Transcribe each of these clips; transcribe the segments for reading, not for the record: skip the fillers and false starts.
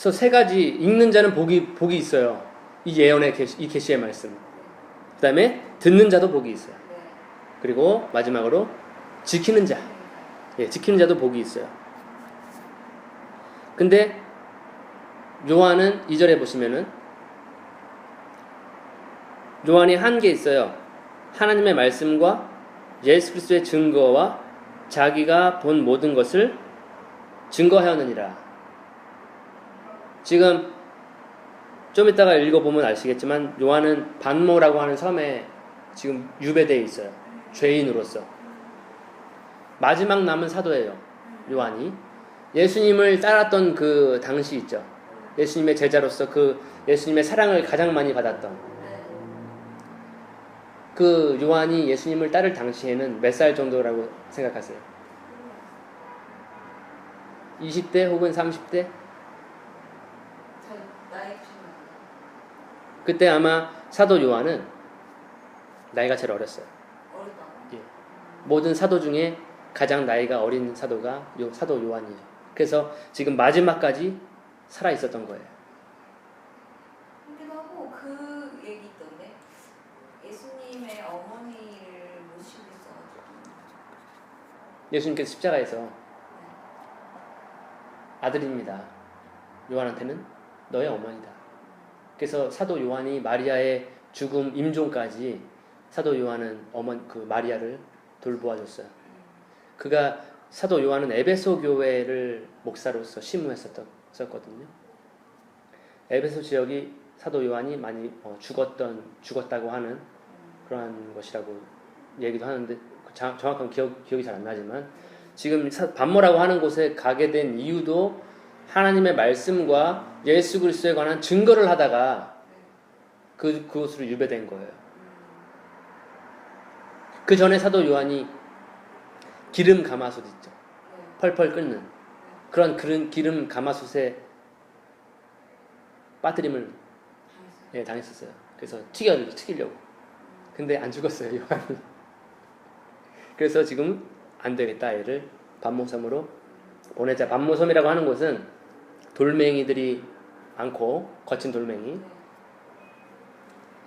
세 가지 읽는 자는 복이 있어요. 이 예언의 이 계시의 말씀. 그 다음에 듣는 자도 복이 있어요. 그리고 마지막으로 지키는 자. 예, 지키는 자도 복이 있어요. 근데 요한은 2절에 보시면은 요한이 한 게 있어요. 하나님의 말씀과 예수 그리스도의 증거와 자기가 본 모든 것을 증거하였느니라. 지금 좀 이따가 읽어보면 아시겠지만 요한은 반모라고 하는 섬에 지금 유배되어 있어요. 죄인으로서. 마지막 남은 사도예요. 요한이. 예수님을 따랐던 그 당시 있죠. 예수님의 제자로서 그 예수님의 사랑을 가장 많이 받았던 그 요한이 예수님을 따를 당시에는 몇 살 정도라고 생각하세요? 20대 혹은 30대? 그때 아마 사도 요한은 나이가 제일 어렸어요. 예. 모든 사도 중에 가장 나이가 어린 사도가 사도 요한이에요. 그래서 지금 마지막까지 살아 있었던 거예요. 그기도 하고 그 얘기 있던데 예수님의 어머니를 모시고 있어가지고 예수님께서 십자가에서 아들입니다. 요한한테는 너의 어머니다. 그래서 사도 요한이 마리아의 죽음 임종까지 사도 요한은 그 마리아를 돌보아줬어요. 그가 사도 요한은 에베소 교회를 목사로서 심무했었거든요. 에베소 지역이 사도 요한이 많이 죽었다고 하는 그러한 것이라고 얘기도 하는데 정확한 기억이 잘 안 나지만 지금 반모라고 하는 곳에 가게 된 이유도 하나님의 말씀과 예수 그리스도에 관한 증거를 하다가 그곳으로 유배된 거예요. 그 전에 사도 요한이 기름 가마솥 있죠. 펄펄 끓는 그런 기름 가마솥에 빠뜨림을 당했었어요. 그래서 튀기려고. 근데 안 죽었어요, 요한이. 그래서 지금 안 되겠다, 얘를 반모섬으로 보내자. 반모섬이라고 하는 곳은 돌멩이들이 많고 거친 돌멩이.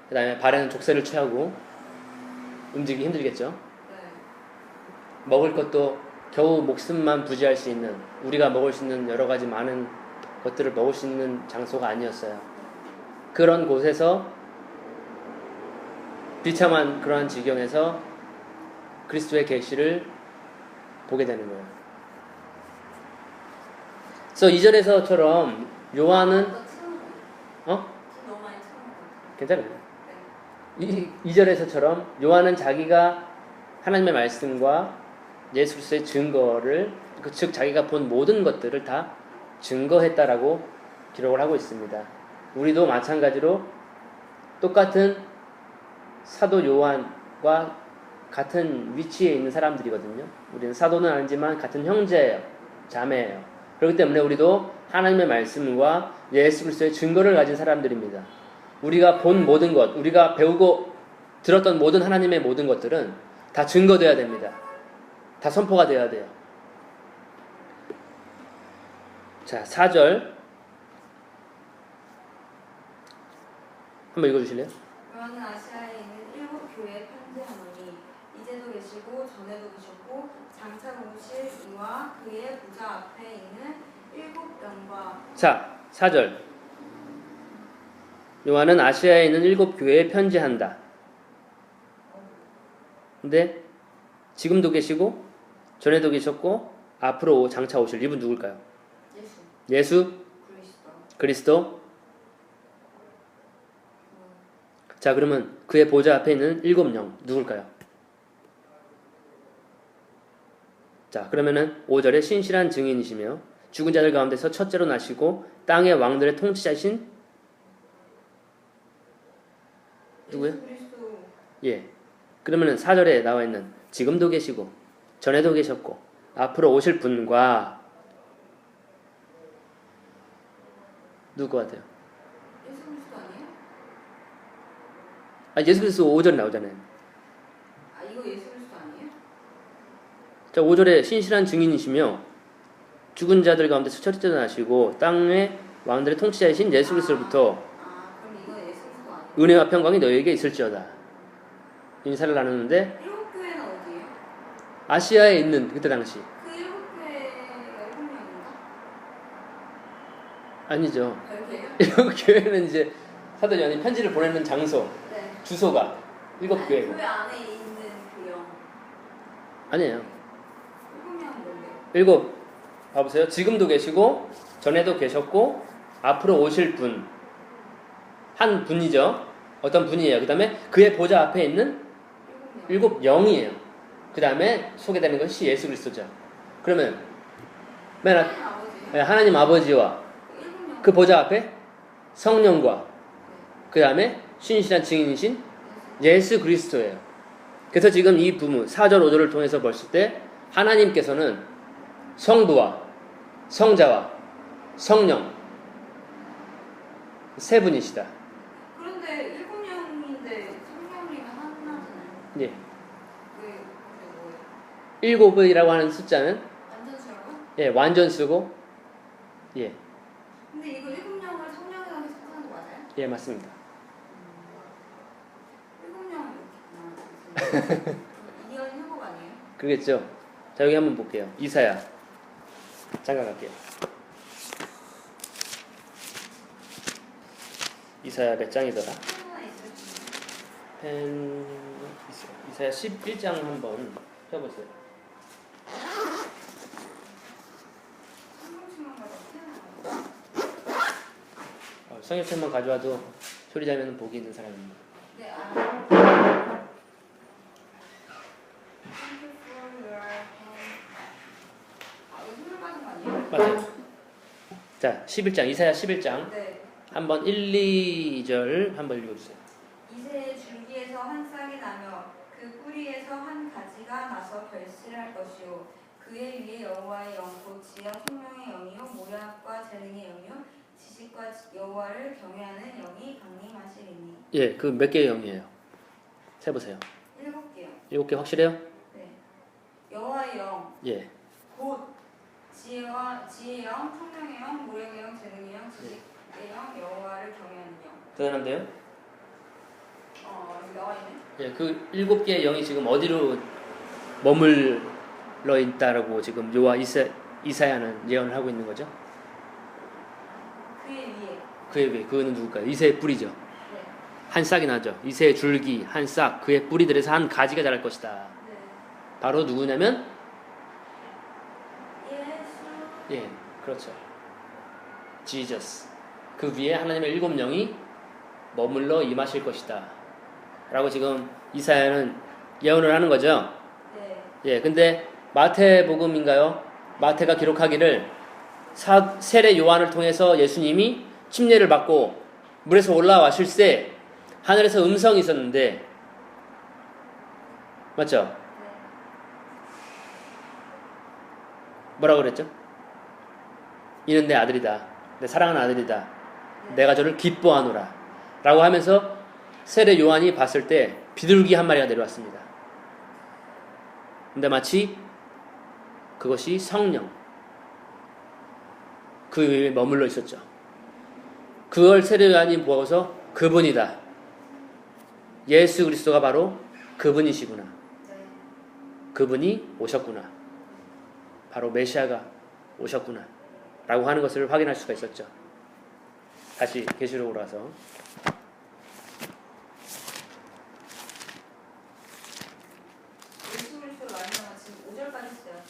그 다음에 발에는 족쇄를 취하고 움직이기 힘들겠죠. 먹을 것도 겨우 목숨만 부지할 수 있는, 우리가 먹을 수 있는 여러 가지 많은 것들을 먹을 수 있는 장소가 아니었어요. 그런 곳에서 비참한 그러한 지경에서 그리스도의 계시를 보게 되는 거예요. 그래서 2절에서처럼 요한은 괜찮아요. 2절에서처럼 요한은 자기가 하나님의 말씀과 예수 그리스도의 증거를 즉 자기가 본 모든 것들을 다 증거했다라고 기록을 하고 있습니다. 우리도 마찬가지로 똑같은 사도 요한과 같은 위치에 있는 사람들이거든요. 우리는 사도는 아니지만 같은 형제예요. 자매예요. 그렇기 때문에 우리도 하나님의 말씀과 예수 그리스도의 증거를 가진 사람들입니다. 우리가 본 모든 것, 우리가 배우고 들었던 모든 하나님의 모든 것들은 다 증거되어야 됩니다. 다 선포가 되어야 돼요. 자, 4절 한번 읽어주실래요? 요한은 아시아에 있는 7교회에 편지하노니 이제도 계시고 전에도 계셨고 장차 오실 이와 그의 보좌 앞에 있는 7영과 자, 4절 요한은 아시아에 있는 7교회에 편지한다. 근데 지금도 계시고 전에도 계셨고 앞으로 장차 오실 이분 누굴까요? 예수 그리스도. 자, 그러면 그의 보좌 앞에 있는 7영 누굴까요? 자, 그러면은 5절에 신실한 증인이시며 죽은 자들 가운데서 첫째로 나시고 땅의 왕들의 통치자신 누구요? 예. 그러면은 4절에 나와 있는 지금도 계시고 전에도 계셨고 앞으로 오실 분과 누구 같아요? 예수 그리스도 아니에요? 예수 그리스도 5절에 나오잖아요. 이거 예수 그리스도 아니에요? 자, 5절에 신실한 증인이시며 죽은 자들 가운데서 첫째로 나시고 땅의 왕들의 통치자이신 예수 그리스도로부터 그럼 이거 예수 그리스도 아니에요? 은혜와 평강이 너희에게 있을지어다. 인사를 나누는데 일곱 교회는 어디예요? 아시아에 있는 그때 당시 그 일곱 교회가 일곱 명인가? 아니죠. 별개요? 일곱 교회는 이제 사도 요한이 편지를 보내는 장소 네. 주소가 일곱 아니, 교회고 교회 안에 있는 그 영. 아니에요. 일곱 명은 뭔데요? 일곱 봐보세요. 지금도 계시고 전에도 계셨고 앞으로 오실 분 한 분이죠. 어떤 분이에요. 그 다음에 그의 보좌 앞에 있는 일곱 명. 일곱 영이에요. 그 다음에 소개되는 것이 예수 그리스도죠. 그러면 맨 앞, 하나님 아버지요? 하나님 아버지와 일곱 명. 그 보좌 앞에 성령과 그 다음에 신실한 증인이신 예수 그리스도예요. 그래서 지금 이 부문 4절 5절을 통해서 봤을 때 하나님께서는 성부와 성자와 성령 세 분이시다. 그런데 일곱 명인데 성령이면 하나잖아요. 예. 그게 뭐예요? 일곱이라고 하는 숫자는 완전 수라고요? 예, 완전수고 예, 근데 이거 일곱 명을 성령이라고 해석하는 거 맞아요? 예 맞습니다. 일곱 명 이렇게 이해하는 회복 아니에요? 그러겠죠. 자 여기 한번 볼게요. 이사야 잠깐 갈게요. 이사야 몇 장이더라? 하나 있을 펜 이사야 11장 한번 펴보세요. 성령충만 가지고 태어나요. 성경책만 가져와도 소리 자면 복이 있는 사람입니다. 네, Thank you for your hand. 이거 선물 받은 거 아니에요? 맞아요. 자 11장 이사야 11장 네. 한번 1, 2절 한번 읽어주세요. 이새의 줄기에서 한 싹이 나며 그 뿌리에서 한 가지가 나서 결실할 것이요 그의 위에 여호와의 영 곧 지혜 총명의 영이요 모략과 재능의 영이요 지식과 여호와를 경외하는 영이 강림하시리니. 예, 그 몇 개의 영이에요? 세보세요. 7개요. 7개 확실해요? 네. 여호와의 영, 예. 곧 지혜의 영, 총명의 영, 모략의 영, 재능의 영, 지식의 영, 여호와를 경외하는 영. 대단한데요? 여기 나와 있네. 예, 그 7개의 영이 지금 어디로 머물러 있다라고 지금 요한 이사야는 예언을 하고 있는 거죠? 그의 위에. 그의 왜 그는 누굴까요? 이새의 뿌리죠. 네. 한 싹이 나죠. 이새의 줄기, 한 싹, 그의 뿌리들에서 한 가지가 자랄 것이다. 네. 바로 누구냐면 예수. 예, 그렇죠. 지저스. 그 위에 하나님의 7영이 머물러 임하실 것이다. 라고 지금 이사야는 예언을 하는 거죠. 네. 예, 근데 마태복음인가요? 마태가 기록하기를 세례 요한을 통해서 예수님이 침례를 받고 물에서 올라와실 때 하늘에서 음성이 있었는데 맞죠? 네. 뭐라고 그랬죠? 이는 내 아들이다. 내 사랑하는 아들이다. 내가 저를 기뻐하노라. 라고 하면서 세례 요한이 봤을 때 비둘기 한 마리가 내려왔습니다. 근데 마치 그것이 성령 그 위에 머물러 있었죠. 그걸 세례 요한이 보고서 그분이다. 예수 그리스도가 바로 그분이시구나. 네. 그분이 오셨구나. 바로 메시아가 오셨구나. 라고 하는 것을 확인할 수가 있었죠. 다시 계시록으로 와서 예수 그리스도 말씀은 지금 5절까지 있어요.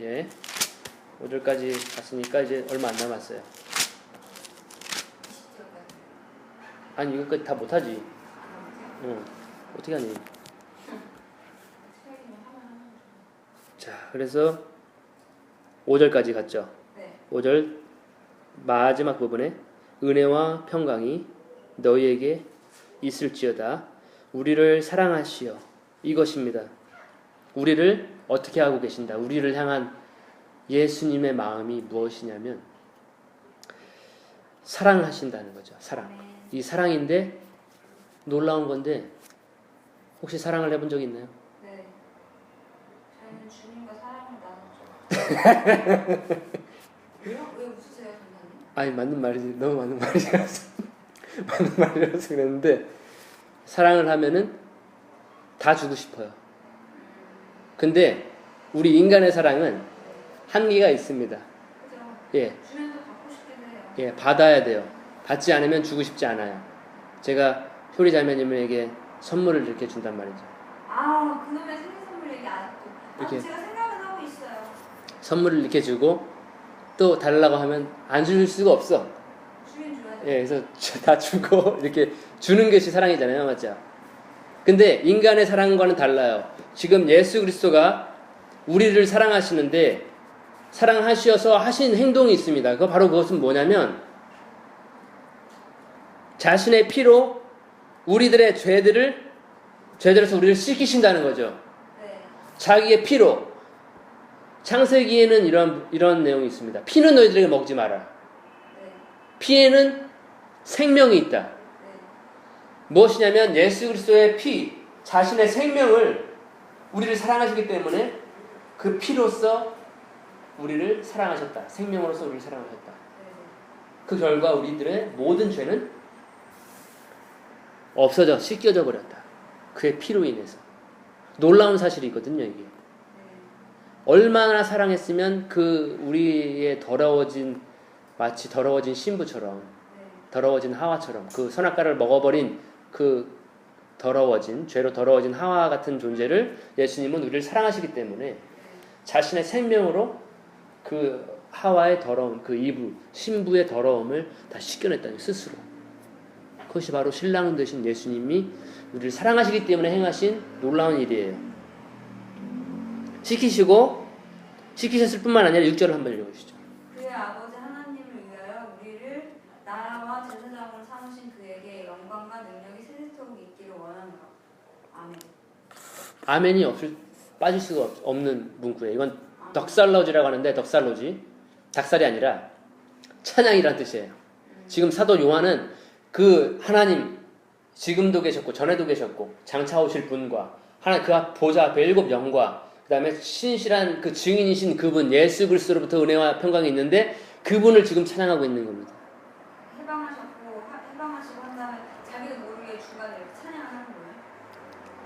예, 5절까지 갔으니까 이제 얼마 안 남았어요. 20절까지. 아니 이거까지 다 못하지. 응. 어떻게 하니? 자, 그래서 5절까지 갔죠. 네. 5절 마지막 부분에 은혜와 평강이 너희에게 있을지어다. 우리를 사랑하시어. 이것입니다. 우리를 어떻게 하고 계신다. 우리를 향한 예수님의 마음이 무엇이냐면 사랑하신다는 거죠. 사랑. 이 사랑인데 놀라운 건데 혹시 사랑을 해본 적이 있나요? 네. 저희는 주님과 사랑을 나눴죠. 왜요? 왜 웃으세요, 선생님? 아니 맞는 말이지. 너무 맞는 말이라서 맞는 말이라서 그랬는데 사랑을 하면은 다 주고 싶어요. 근데 우리 인간의 사랑은 한계가 있습니다. 그죠? 예, 주면 또 받고 싶게 돼요. 예, 받아야 돼요. 받지 않으면 주고 싶지 않아요. 제가 효리 자매님에게 선물을 이렇게 준단 말이죠. 아, 그놈의 생일 선물 얘기 아직도. 이렇게. 제가 생각은 하고 있어요. 선물을 이렇게 주고 또 달라고 하면 안 줄 수가 없어. 주긴 줘야죠. 예, 그래서 다 주고 이렇게 주는 것이 사랑이잖아요, 맞죠? 근데 인간의 사랑과는 달라요. 지금 예수 그리스도가 우리를 사랑하시는데 사랑하셔서 하신 행동이 있습니다. 바로 그것은 뭐냐면 자신의 피로 우리들의 죄들에서 우리를 씻기신다는 거죠. 네. 자기의 피로. 창세기에는 이런 내용이 있습니다. 피는 너희들에게 먹지 마라. 네. 피에는 생명이 있다. 네. 무엇이냐면 예수 그리스도의 피, 자신의 생명을 우리를 사랑하시기 때문에 그 피로써 우리를 사랑하셨다. 생명으로서 우리를 사랑하셨다. 네. 그 결과 우리들의 모든 죄는 없어져, 씻겨져 버렸다. 그의 피로 인해서. 놀라운 사실이거든요, 이게. 네. 얼마나 사랑했으면 그 우리의 마치 더러워진 신부처럼, 네. 더러워진 하와처럼, 그 선악과를 먹어버린 그 죄로 더러워진 하와 같은 존재를 예수님은 우리를 사랑하시기 때문에 자신의 생명으로 그 하와의 더러움, 그 신부의 더러움을 다 씻겨냈다는 스스로. 그것이 바로 신랑 되신 예수님이 우리를 사랑하시기 때문에 행하신 놀라운 일이에요. 시키셨을 뿐만 아니라 6절을 한번 읽어주시죠. 그의 아버지 하나님을 위하여 우리를 나라와 제사장으로 삼으신 그에게 영광과 능력이 세세토록 있기를 원하노라. 아멘. 아멘이 빠질 수가 없는 문구예요. 이건 덕살로지라고 하는데 닭살이 아니라 찬양이란 뜻이에요. 지금 사도 요한은 그 하나님 지금도 계셨고 전에도 계셨고 장차 오실 분과 하나님 그 보좌 앞에 7 영과 그 다음에 신실한 그 증인이신 그분 예수 그리스도로부터 은혜와 평강이 있는데 그분을 지금 찬양하고 있는 겁니다. 해방하시고 한 다음에 자기도 모르게 중간에 이렇게 찬양하는 거예요?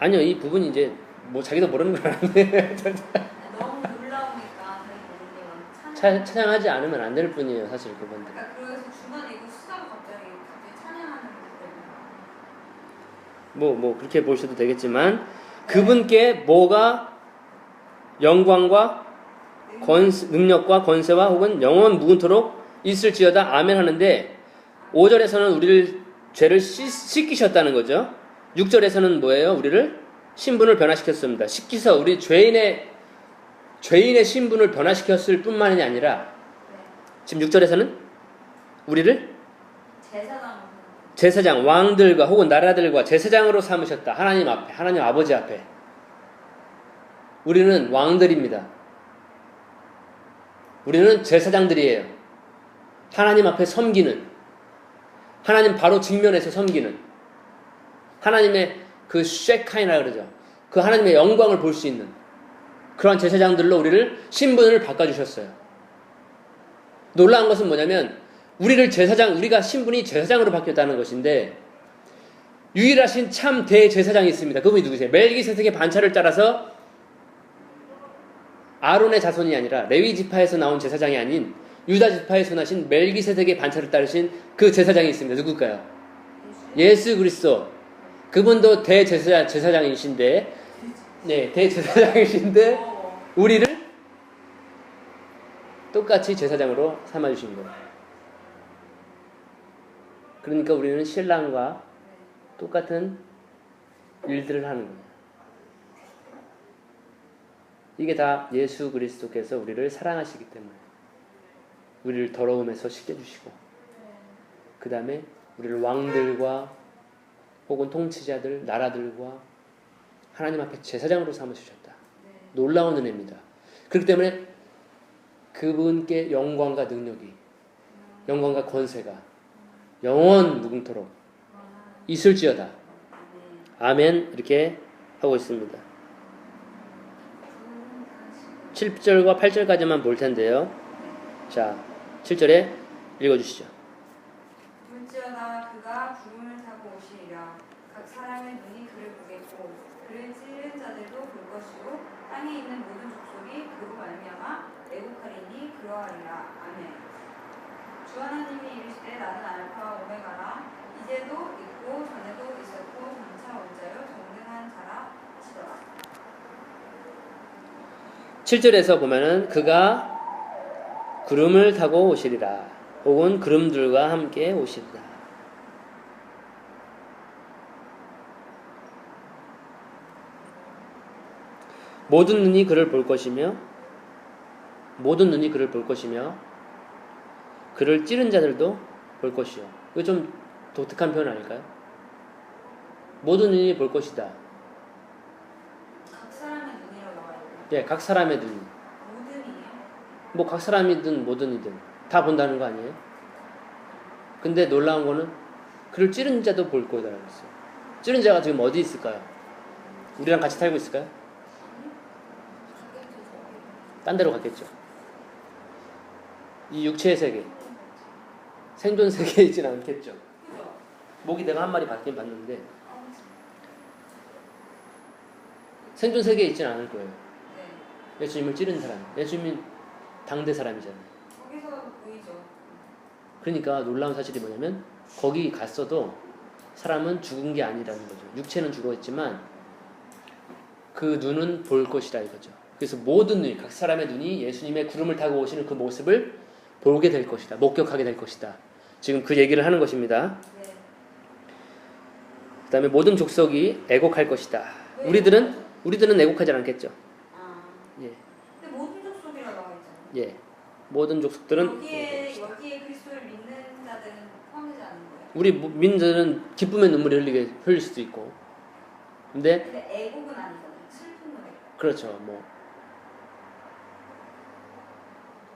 아니요, 이 부분이 이제 뭐 자기도 모르는 건 아닌데 너무 놀라우니까 자기 모르게 찬양하지 않으면 안 될 뿐이에요, 사실 그분들. 그러니까 그래서 중간에 이거 쓰다가 갑자기 찬양하는 거예요. 뭐 그렇게 보셔도 되겠지만 그분께 뭐가 영광과 능력과 권세와 혹은 영원 무근토록 있을지어다 아멘 하는데 5절에서는 우리를 죄를 씻기셨다는 거죠. 6절에서는 뭐예요? 우리를 신분을 변화시켰습니다. 씻기서 우리 죄인의 신분을 변화시켰을 뿐만이 아니라 지금 6절에서는 우리를 제사장, 왕들과 혹은 나라들과 제사장으로 삼으셨다. 하나님 앞에, 하나님 아버지 앞에. 우리는 왕들입니다. 우리는 제사장들이에요. 하나님 앞에 섬기는, 하나님 바로 직면에서 섬기는, 하나님의 그 쉐카이나 그러죠. 그 하나님의 영광을 볼 수 있는 그런 제사장들로 우리를 신분을 바꿔주셨어요. 놀라운 것은 뭐냐면 우리가 신분이 제사장으로 바뀌었다는 것인데 유일하신 참 대제사장이 있습니다. 그분이 누구세요? 멜기세덱의 반차를 따라서 아론의 자손이 아니라 레위 지파에서 나온 제사장이 아닌 유다 지파에서 나신 멜기세덱의 반차를 따르신 그 제사장이 있습니다. 누굴까요? 예수 그리스도. 그분도 대제사장이신데 우리를 똑같이 제사장으로 삼아주신 거예요. 그러니까 우리는 신랑과 똑같은 일들을 하는 거예요. 이게 다 예수 그리스도께서 우리를 사랑하시기 때문에 우리를 더러움에서 씻겨주시고 그 다음에 우리를 왕들과 혹은 통치자들, 나라들과 하나님 앞에 제사장으로 삼으셨다. 놀라운 은혜입니다. 그렇기 때문에 그분께 영광과 능력이, 영광과 권세가 영원 무궁토록 있을지어다. 아멘. 이렇게 하고 있습니다. 7절과 8절까지만 볼 텐데요. 자, 7절에 읽어주시죠. 물지어다 그가 구름을 타고 오시리라. 각 사람의 눈이 그를 보겠고 그를 찌른 자들도 볼 것이요 땅에 있는 모든 족속이 그로 말미암아 애국하리니 그러하리라. 아멘. 주 하나님이 이르시되 나는 알파와 오메가라. 이제도 있고 전에도 있었고 장차 올 자요 전능한 자라 하시더라. 7절에서 보면은 그가 구름을 타고 오시리라. 혹은 구름들과 함께 오시리라. 모든 눈이 그를 볼 것이며 모든 눈이 그를 볼 것이며 그를 찌른 자들도 볼 것이요. 이거 좀 독특한 표현 아닐까요? 모든 눈이 볼 것이다. 각 사람의 눈이라고 나와 있고 예, 각 사람의 눈. 모든이에요. 뭐 각 사람이든 뭐든이든 다 본다는 거 아니에요? 근데 놀라운 거는 그를 찌른 자도 볼 거다라고 했어요. 찌른 자가 지금 어디 있을까요? 우리랑 같이 살고 있을까요? 딴 데로 갔겠죠. 이 육체의 세계, 생존 세계에 있지는 않겠죠. 그죠? 목이 내가 한 마리 받긴 봤는데 생존 세계에 있지는 않을 거예요. 네. 예수님을 찌른 사람, 예수님이 당대 사람이잖아요. 거기서 보이죠. 그러니까 놀라운 사실이 뭐냐면 거기 갔어도 사람은 죽은 게 아니라는 거죠. 육체는 죽어있지만 그 눈은 볼 것이다 이거죠. 그래서 모든 눈이, 각 사람의 눈이 예수님의 구름을 타고 오시는 그 모습을 보게 될 것이다. 목격하게 될 것이다. 지금 그 얘기를 하는 것입니다. 네. 그 다음에 모든 족속이 애곡할 것이다. 우리들은 애곡하지 않겠죠. 아. 예. 근데 모든 족속이라 나와 있잖아요. 예. 모든 족속들은 여기에 그리스도를 믿는 자들은 포함되지 않는 거예요. 우리 민들은 기쁨의 눈물이 흘릴 수도 있고. 근데 근데 애곡은 아니잖아요. 슬픈 노래. 그렇죠. 뭐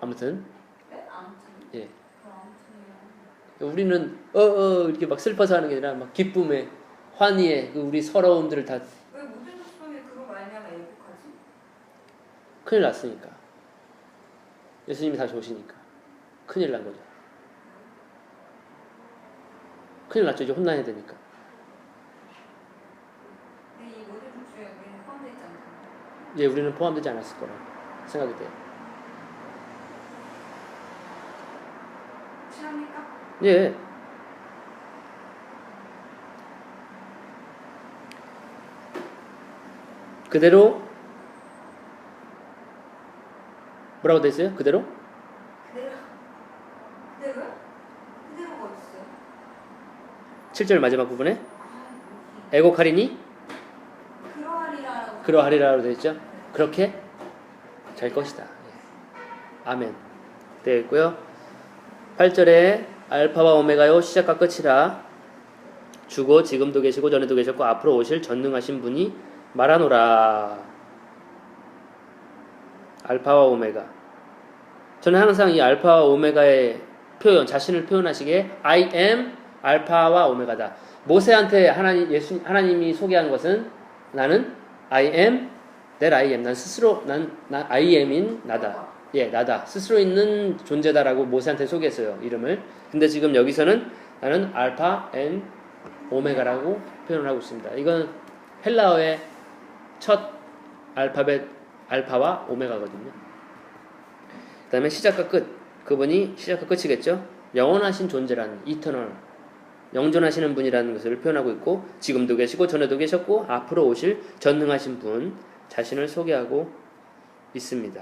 아무튼 네? 아무튼. 예. 아무튼이요. 우리는 이렇게 막 슬퍼서 하는 게 아니라 막 기쁨에 환희에 그 우리 서러움들을 다 왜 모든 족속이 그거 말미암아 애곡하지? 큰일 났으니까. 예수님이 다시 오시니까 큰일 난 거죠. 큰일 났죠. 이제 혼나야 되니까. 근데 이 모든 족속에 우리는 포함되지 않잖아요. 예, 우리는 포함되지 않았을 거라 생각이 돼요. 실합니까? 예. 그대로 뭐라고 돼 있어요? 그대로? 그대로요? 그대로가 어딨어요? 7절 마지막 부분에 아, 애곡하리니 그러하리라라고. 그러하리라고 되어 있죠. 그렇게 될 것이다. 예. 아멘. 되어 있고요. 8절에 알파와 오메가요 시작과 끝이라 주고 지금도 계시고 전에도 계셨고 앞으로 오실 전능하신 분이 말하노라. 알파와 오메가. 저는 항상 이 알파와 오메가의 표현, 자신을 표현하시기에 I am 알파와 오메가다. 모세한테 하나님이 소개한 것은 나는 I am that I am. 난 스스로 난 I am인 나다. 예, 나다. 스스로 있는 존재다라고 모세한테 소개했어요. 이름을. 근데 지금 여기서는 나는 알파 앤 오메가라고 표현을 하고 있습니다. 이건 헬라어의 첫 알파벳 알파와 오메가거든요. 그 다음에 시작과 끝. 그분이 시작과 끝이겠죠. 영원하신 존재라는 이터널. 영존하시는 분이라는 것을 표현하고 있고 지금도 계시고 전에도 계셨고 앞으로 오실 전능하신 분 자신을 소개하고 있습니다.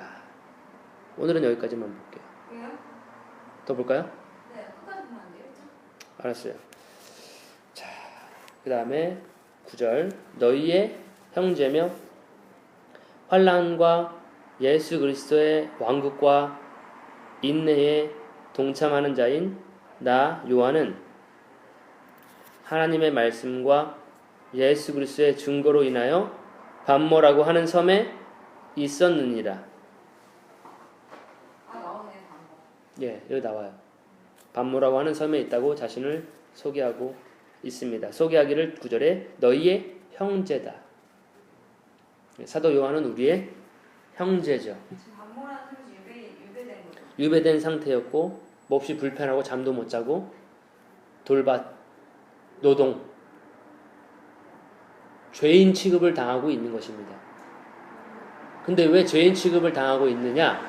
오늘은 여기까지만 볼게요. 왜요? 더 볼까요? 네, 끝까지 보면 안 돼요? 알았어요. 자, 그 다음에 9절 너희의 형제며 환난과 예수 그리스도의 왕국과 인내에 동참하는 자인 나 요한은 하나님의 말씀과 예수 그리스도의 증거로 인하여 반모라고 하는 섬에 있었느니라. 아, 나오네, 방금. 예, 여기 나와요. 반모라고 하는 섬에 있다고 자신을 소개하고 있습니다. 소개하기를 9절에 너희의 형제다. 사도 요한은 우리의 형제죠. 지금 반모라는 소리 유배된 거죠. 유배된 상태였고 몹시 불편하고 잠도 못 자고 돌밭 노동 죄인 취급을 당하고 있는 것입니다. 근데 왜 죄인 취급을 당하고 있느냐?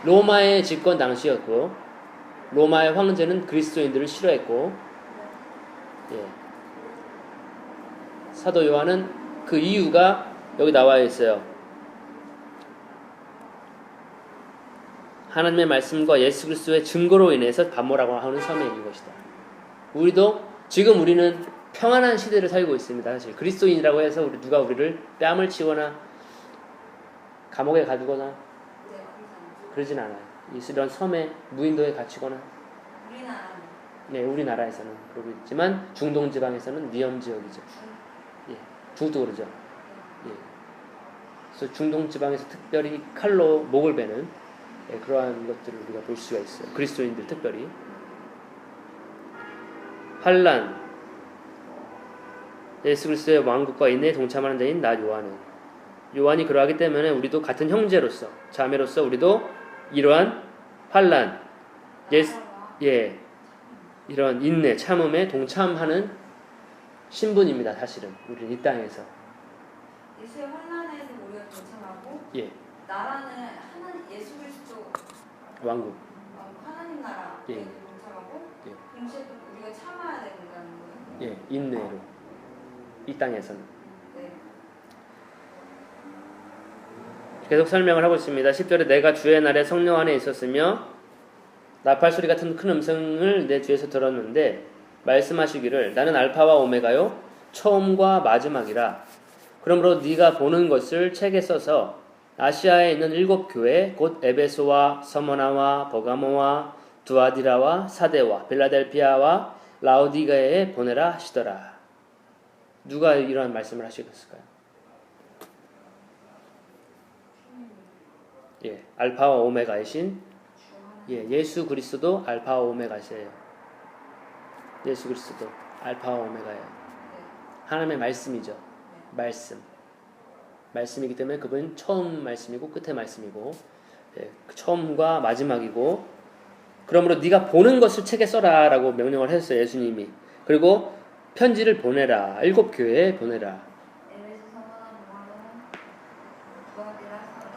로마의 집권 당시였고 로마의 황제는 그리스도인들을 싫어했고 예. 사도 요한은 그 이유가 여기 나와 있어요. 하나님의 말씀과 예수 그리스도의 증거로 인해서 반모라고 하는 섬에 있는 것이다. 지금 우리는 평안한 시대를 살고 있습니다. 사실 그리스도인이라고 해서 누가 우리를 뺨을 치거나 감옥에 가두거나 그러진 않아요. 이런 섬에 무인도에 갇히거나 우리나라에서는 그러고 있지만 중동 지방에서는 위험 지역이죠. 예, 중국도 그러죠. 예. 그래서 중동 지방에서 특별히 칼로 목을 베는 그러한 것들을 우리가 볼 수가 있어요. 그리스도인들 특별히 환난, 예수 그리스도의 왕국과 인내에 동참하는 자인 나 요한이 그러하기 때문에 우리도 같은 형제로서 자매로서 우리도 이러한 환난, 이런 인내, 참음에 동참하는 신분입니다. 사실은 우리는 이 땅에서 예수의 환난에도 우리가 동참하고 나라는 예수 그리스도 왕국 하나님 나라에 동참하고 동시에 또 우리가 참아야 된다는 거예요. 인내로 이 땅에서는 계속 설명을 하고 있습니다. 10절에 내가 주의 날에 성령 안에 있었으며 나팔소리 같은 큰 음성을 내 뒤에서 들었는데 말씀하시기를 나는 알파와 오메가요 처음과 마지막이라. 그러므로 네가 보는 것을 책에 써서 아시아에 있는 7 교회 곧 에베소와 서머나와 버가모와 두아디라와 사데와 빌라델피아와 라오디가에 보내라 하시더라. 누가 이러한 말씀을 하시겠을까요? 알파와 오메가이신 예수 그리스도 알파와 오메가시에요. 예수 그리스도 알파와 오메가예요. 하나님의 말씀이죠. 말씀이기 때문에 그분은 처음 말씀이고 끝의 말씀이고 처음과 마지막이고 그러므로 네가 보는 것을 책에 써라 라고 명령을 했어요. 예수님이. 그리고 편지를 보내라. 7 교회에 보내라. 에베소, 서머나, 로마로, 두아디라, 사데,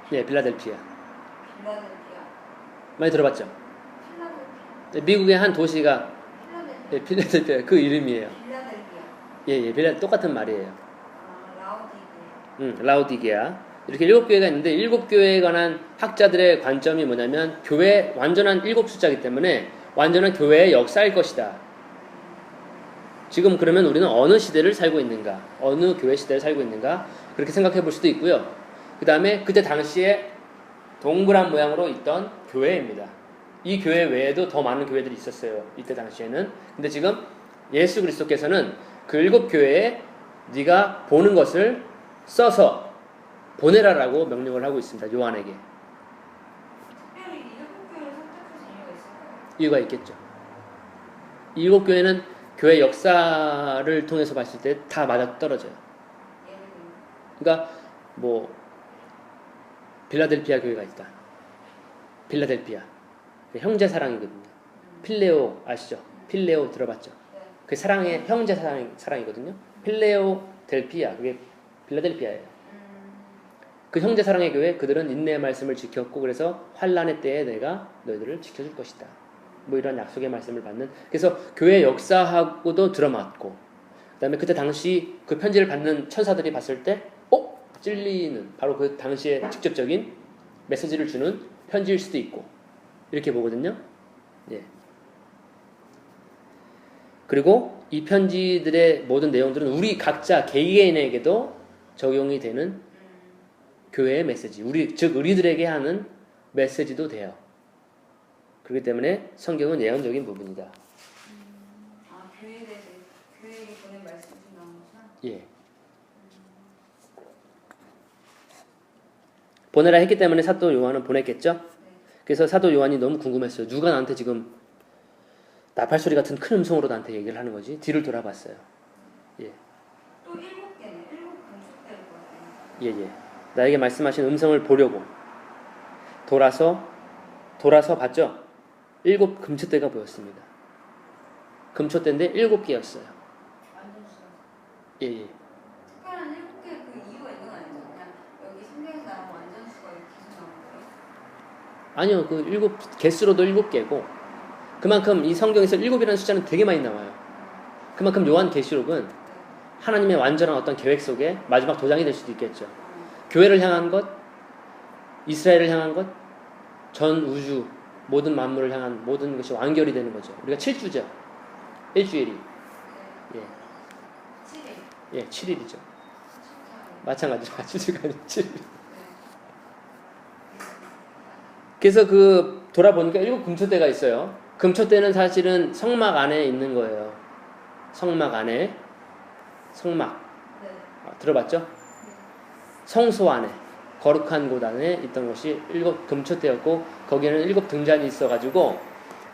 필라델피아. 필라델피아. 필라델피아. 많이 들어봤죠? 필라델피아. 미국의 한 도시가 필라델피아 그 이름이에요. 필라델피아. 똑같은 말이에요. 라오디게아. 라오디게아. 이렇게 7 교회가 있는데 7 교회에 관한 학자들의 관점이 뭐냐면 교회 완전한 7 숫자이기 때문에 완전한 교회의 역사일 것이다. 지금 그러면 우리는 어느 시대를 살고 있는가? 어느 교회 시대를 살고 있는가? 그렇게 생각해 볼 수도 있고요. 그 다음에 그때 당시에 동그란 모양으로 있던 교회입니다. 이 교회 외에도 더 많은 교회들이 있었어요. 이때 당시에는. 근데 지금 예수 그리스도께서는 그 7 교회에 네가 보는 것을 써서 보내라라고 명령을 하고 있습니다. 요한에게. 특별히 이 7교회를 선택하신 이유가 있을까요? 이유가 있겠죠. 이 7 교회는 교회 역사를 통해서 봤을 때 다 맞아떨어져요. 그러니까 빌라델피아 교회가 있다. 빌라델피아 형제 사랑이거든요. 필레오 아시죠? 필레오 들어봤죠? 그 사랑의 형제 사랑이거든요. 필레오 델피아 그게 빌라델피아예요. 그 형제 사랑의 교회 그들은 인내의 말씀을 지켰고 그래서 환난의 때에 내가 너희들을 지켜줄 것이다. 이런 약속의 말씀을 받는. 그래서 교회 역사하고도 들어맞고 그다음에 그때 당시 그 편지를 받는 천사들이 봤을 때 찔리는 바로 그 당시에 직접적인 메시지를 주는 편지일 수도 있고 이렇게 보거든요. 그리고 이 편지들의 모든 내용들은 우리 각자 개개인에게도 적용이 되는 교회의 메시지, 즉 우리들에게 하는 메시지도 돼요. 그렇기 때문에 성경은 예언적인 부분이다. 교회에게 보낸 말씀이 나온 거죠? 예. 보내라 했기 때문에 사도 요한은 보냈겠죠? 그래서 사도 요한이 너무 궁금했어요. 누가 나한테 지금 나팔소리 같은 큰 음성으로 나한테 얘기를 하는 거지? 뒤를 돌아봤어요. 또 7개네. 7 공축될 거예요. 나에게 말씀하신 음성을 보려고 돌아서 돌아서 봤죠? 7 금초대가 보였습니다. 금초대인데 7개였어요. 완전 수가. 예, 예. 특별한 7개 그 이유가 있는 거 아니죠? 그냥 여기 성경에서 나온 완전 수가 이렇게 계속 나온 거예요? 아니요, 그 7개수로도 7개고, 그만큼 이 성경에서 7이라는 숫자는 되게 많이 나와요. 그만큼 요한계시록은 하나님의 완전한 어떤 계획 속에 마지막 도장이 될 수도 있겠죠. 교회를 향한 것, 이스라엘을 향한 것, 전 우주, 모든 만물을 향한 모든 것이 완결이 되는 거죠. 우리가 7주죠. 일주일이. 예. 7일. 예, 7일이죠. 7일. 마찬가지로 7주가 아니고 7일. 그래서 그 돌아보니까 7 금초대가 있어요. 금초대는 사실은 성막 안에 있는 거예요. 성막 안에. 성막. 네. 들어봤죠? 성소 안에. 거룩한 곳 안에 있던 것이 7 금초대였고, 거기에는 7 등잔이 있어가지고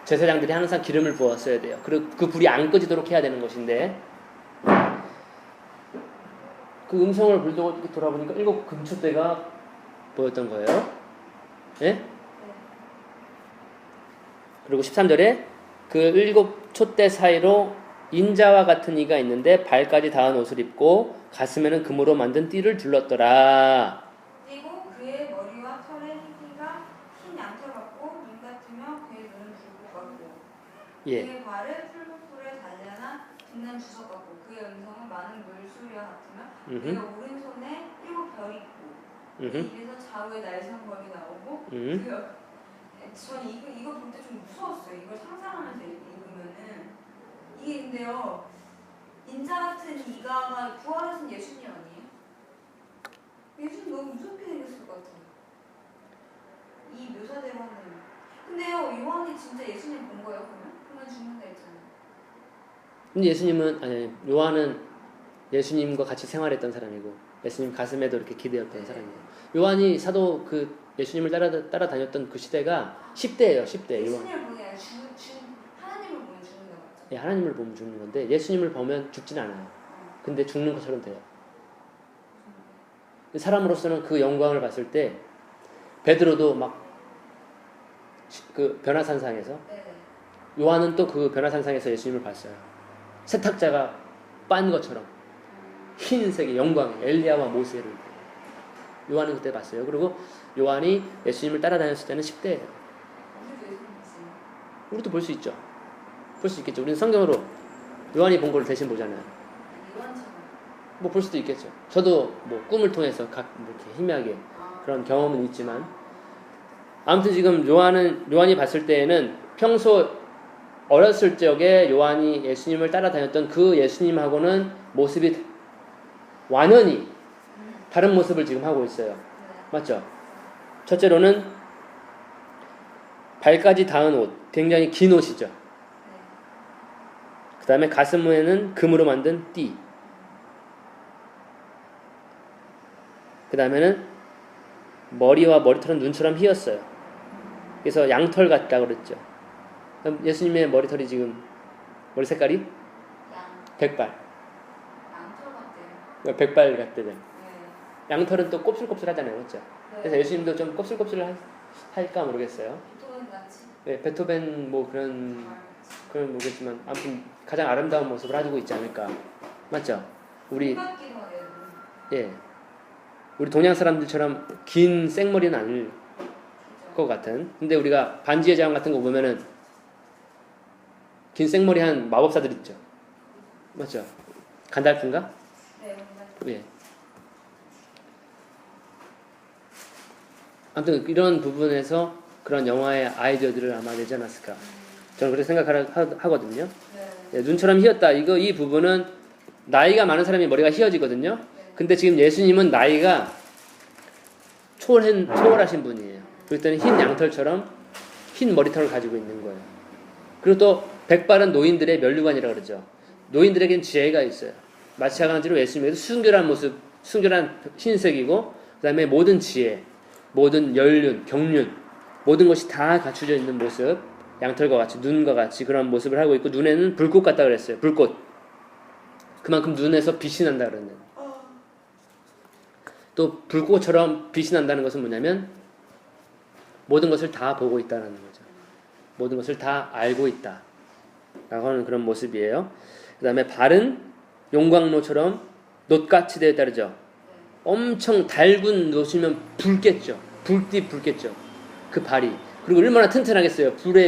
제사장들이 항상 기름을 부었어야 돼요. 그리고 그 불이 안 꺼지도록 해야 되는 것인데, 그 음성을 불고 이렇게 돌아보니까 7 금초대가 보였던 거예요. 예? 그리고 13절에 그 7 촛대 사이로 인자와 같은 이가 있는데 발까지 닿은 옷을 입고 가슴에는 금으로 만든 띠를 둘렀더라. 그리고 그의 머리와 털의 희기가 흰 양털 같고 눈 같으며 그의 눈은 붉고 같고 예. 그의 발은 풀무불에 달려나 빛난 주석 같고 그의 음성은 많은 물소리와 같으며 그의 오른손에 7별이 있고 그의 입에서 좌우에 날성벌이 나오고 전 이거 볼 때 좀 무서웠어요. 이걸 상상하면서 읽으면은 이게 근데요 인자 같은 이가가 부활하신 예수님 아니에요? 예수님 너무 무섭게 생겼을 것 같아요. 이 묘사대로 하는. 근데요 요한이 진짜 예수님 본 거예요 그러면 죽는다 했잖아요. 근데 예수님은 아니 요한은 예수님과 같이 생활했던 사람이고 예수님 가슴에도 이렇게 기대었던 사람이에요. 요한이 사도 그 예수님을 따라다녔던 그 시대가 10대예요. 10대. 예수님을 보는 게 아니라 하나님을 보면 죽는다 맞죠? 예, 하나님을 보면 죽는 건데 예수님을 보면 죽진 않아요. 근데 죽는 것처럼 돼요. 사람으로서는 그 영광을 봤을 때 베드로도 막 그 변화산상에서 요한은 또 그 변화산상에서 예수님을 봤어요. 세탁자가 빤 것처럼 흰색의 영광, 엘리야와 모세를 요한은 그때 봤어요. 그리고 요한이 예수님을 따라다녔을 때는 10대예요. 우리도 볼 수 있죠. 볼 수 있겠죠. 우리는 성경으로 요한이 본 걸 대신 보잖아요. 뭐 볼 수도 있겠죠. 저도 뭐 꿈을 통해서 이렇게 희미하게 그런 경험은 있지만 아무튼 지금 요한이 봤을 때에는 평소 어렸을 적에 요한이 예수님을 따라다녔던 그 예수님하고는 모습이 완연히 다른 모습을 지금 하고 있어요. 맞죠? 첫째로는 발까지 닿은 옷, 굉장히 긴 옷이죠. 그 다음에 가슴에는 금으로 만든 띠. 그 다음에는 머리와 머리털은 눈처럼 휘었어요. 그래서 양털 같다고 그랬죠. 예수님의 머리털이 지금 머리 색깔이 백발. 양털 같대요. 백발 같대요. 양털은 또 곱슬곱슬하잖아요, 그렇죠? 그래서 예수님도 좀 곱슬곱슬할까 모르겠어요. 베토벤 같이. 네, 베토벤 뭐 그런 모르겠지만 아무튼 가장 아름다운 모습을 가지고 있지 않을까, 맞죠? 우리 예, 우리 동양 사람들처럼 긴 생머리는 아닐 것 같은. 근데 우리가 반지의 제왕 같은 거 보면은 긴 생머리 한 마법사들 있죠, 맞죠? 간달프인가? 네, 예. 아무튼 이런 부분에서 그런 영화의 아이디어들을 아마 내지 않았을까. 저는 그렇게 생각하거든요. 예, 눈처럼 휘었다. 이 부분은 나이가 많은 사람이 머리가 휘어지거든요. 근데 지금 예수님은 나이가 초월하신 분이에요. 그럴 때는 흰 양털처럼 흰 머리털을 가지고 있는 거예요. 그리고 또 백발은 노인들의 면류관이라고 그러죠. 노인들에겐 지혜가 있어요. 마찬가지로 예수님에도 순결한 모습, 순결한 흰색이고 그 다음에 모든 지혜, 모든 연륜, 경륜, 모든 것이 다 갖춰져 있는 모습, 양털과 같이, 눈과 같이 그런 모습을 하고 있고 눈에는 불꽃 같다 그랬어요. 불꽃. 그만큼 눈에서 빛이 난다 그러는. 또 불꽃처럼 빛이 난다는 것은 뭐냐면 모든 것을 다 보고 있다는 거죠. 모든 것을 다 알고 있다 라고 하는 그런 모습이에요. 그 다음에 발은 용광로처럼 놋같이 되어 따르죠. 엄청 달군 놋이면 붉겠죠. 불띠 붉겠죠. 그 발이. 그리고 얼마나 튼튼하겠어요. 불에